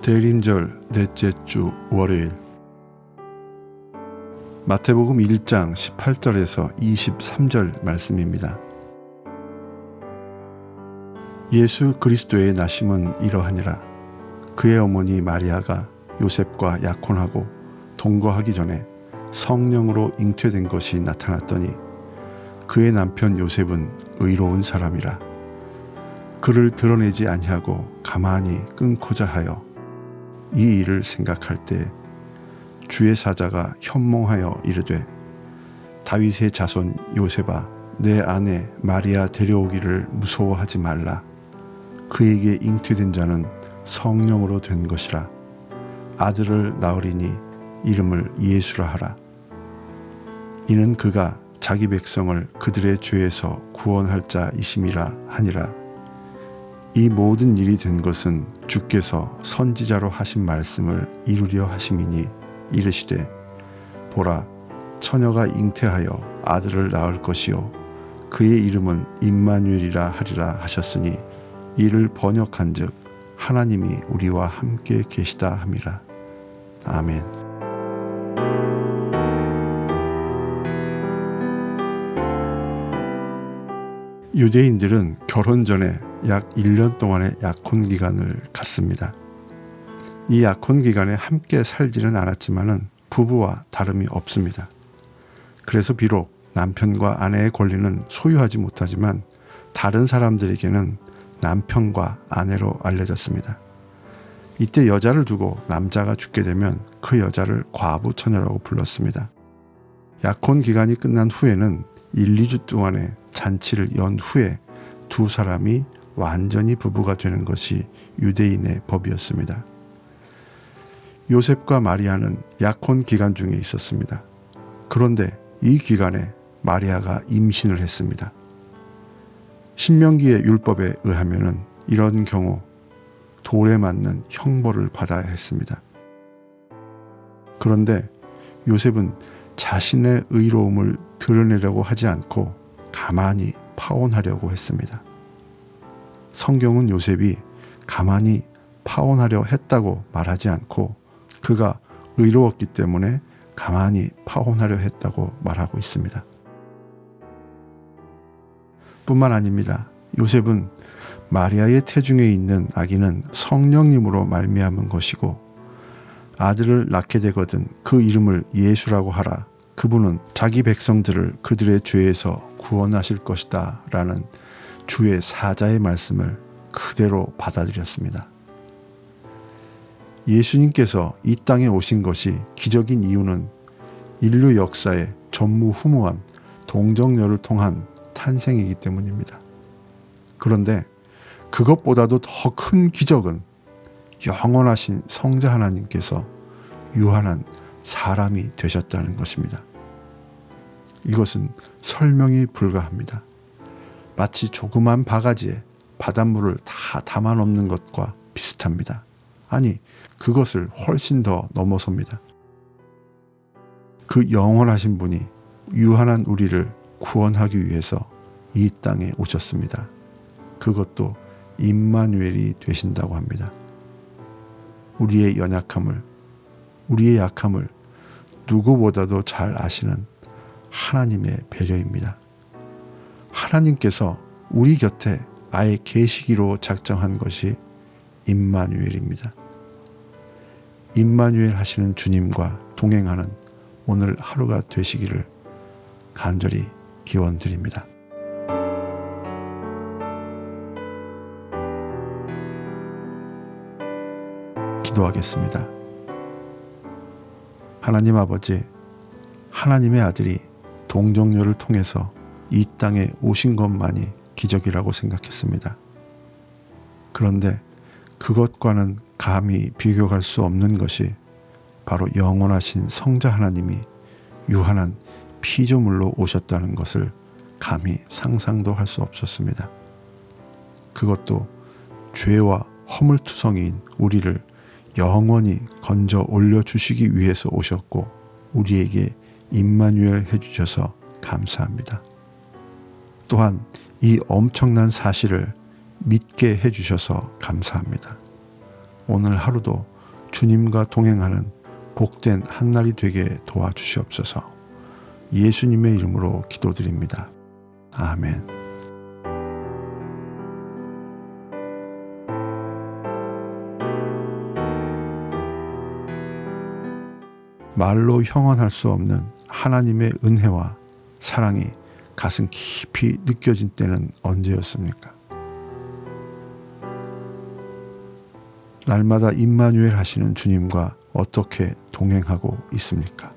대림절 넷째 주 월요일, 마태복음 1장 18절에서 23절 말씀입니다. 예수 그리스도의 나심은 이러하니라. 그의 어머니 마리아가 요셉과 약혼하고 동거하기 전에 성령으로 잉태된 것이 나타났더니 그의 남편 요셉은 의로운 사람이라. 그를 드러내지 아니하고 가만히 끊고자 하여 이 일을 생각할 때 주의 사자가 현몽하여 이르되, 다윗의 자손 요셉아, 내 아내 마리아 데려오기를 무서워하지 말라. 그에게 잉태된 자는 성령으로 된 것이라. 아들을 낳으리니 이름을 예수라 하라. 이는 그가 자기 백성을 그들의 죄에서 구원할 자이심이라 하니라. 이 모든 일이 된 것은 주께서 선지자로 하신 말씀을 이루려 하심이니 이르시되, 보라, 처녀가 잉태하여 아들을 낳을 것이요 그의 이름은 임마누엘이라 하리라 하셨으니, 이를 번역한즉 하나님이 우리와 함께 계시다 함이라. 아멘. 유대인들은 결혼 전에 약 1년 동안의 약혼 기간을 갖습니다. 이 약혼 기간에 함께 살지는 않았지만은 부부와 다름이 없습니다. 그래서 비록 남편과 아내의 권리는 소유하지 못하지만 다른 사람들에게는 남편과 아내로 알려졌습니다. 이때 여자를 두고 남자가 죽게 되면 그 여자를 과부 처녀라고 불렀습니다. 약혼 기간이 끝난 후에는 1, 2주 동안의 잔치를 연 후에 두 사람이 완전히 부부가 되는 것이 유대인의 법이었습니다. 요셉과 마리아는 약혼 기간 중에 있었습니다. 그런데 이 기간에 마리아가 임신을 했습니다. 신명기의 율법에 의하면은 이런 경우 돌에 맞는 형벌을 받아야 했습니다. 그런데 요셉은 자신의 의로움을 드러내려고 하지 않고 가만히 파혼하려고 했습니다. 성경은 요셉이 가만히 파혼하려 했다고 말하지 않고 그가 의로웠기 때문에 가만히 파혼하려 했다고 말하고 있습니다. 뿐만 아닙니다. 요셉은 마리아의 태중에 있는 아기는 성령님으로 말미암은 것이고, 아들을 낳게 되거든 그 이름을 예수라고 하라. 그분은 자기 백성들을 그들의 죄에서 구원하실 것이다 라는 주의 사자의 말씀을 그대로 받아들였습니다. 예수님께서 이 땅에 오신 것이 기적인 이유는 인류 역사에 전무후무한 동정녀를 통한 탄생이기 때문입니다. 그런데 그것보다도 더 큰 기적은 영원하신 성자 하나님께서 유한한 사람이 되셨다는 것입니다. 이것은 설명이 불가합니다. 마치 조그만 바가지에 바닷물을 다 담아 놓는 것과 비슷합니다. 아니, 그것을 훨씬 더 넘어섭니다. 그 영원하신 분이 유한한 우리를 구원하기 위해서 이 땅에 오셨습니다. 그것도 임마누엘이 되신다고 합니다. 우리의 연약함을, 우리의 약함을 누구보다도 잘 아시는 하나님의 배려입니다. 하나님께서 우리 곁에 아예 계시기로 작정한 것이 임마누엘입니다. 임마누엘 하시는 주님과 동행하는 오늘 하루가 되시기를 간절히 기원드립니다. 기도하겠습니다. 하나님 아버지, 하나님의 아들이 동정녀를 통해서 이 땅에 오신 것만이 기적이라고 생각했습니다. 그런데 그것과는 감히 비교할 수 없는 것이 바로 영원하신 성자 하나님이 유한한 피조물로 오셨다는 것을 감히 상상도 할 수 없었습니다. 그것도 죄와 허물투성이인 우리를 영원히 건져 올려주시기 위해서 오셨고, 우리에게 임마누엘 해주셔서 감사합니다. 또한 이 엄청난 사실을 믿게 해주셔서 감사합니다. 오늘 하루도 주님과 동행하는 복된 한날이 되게 도와주시옵소서. 예수님의 이름으로 기도드립니다. 아멘. 말로 형언할 수 없는 하나님의 은혜와 사랑이 가슴 깊이 느껴진 때는 언제였습니까? 날마다 임마누엘 하시는 주님과 어떻게 동행하고 있습니까?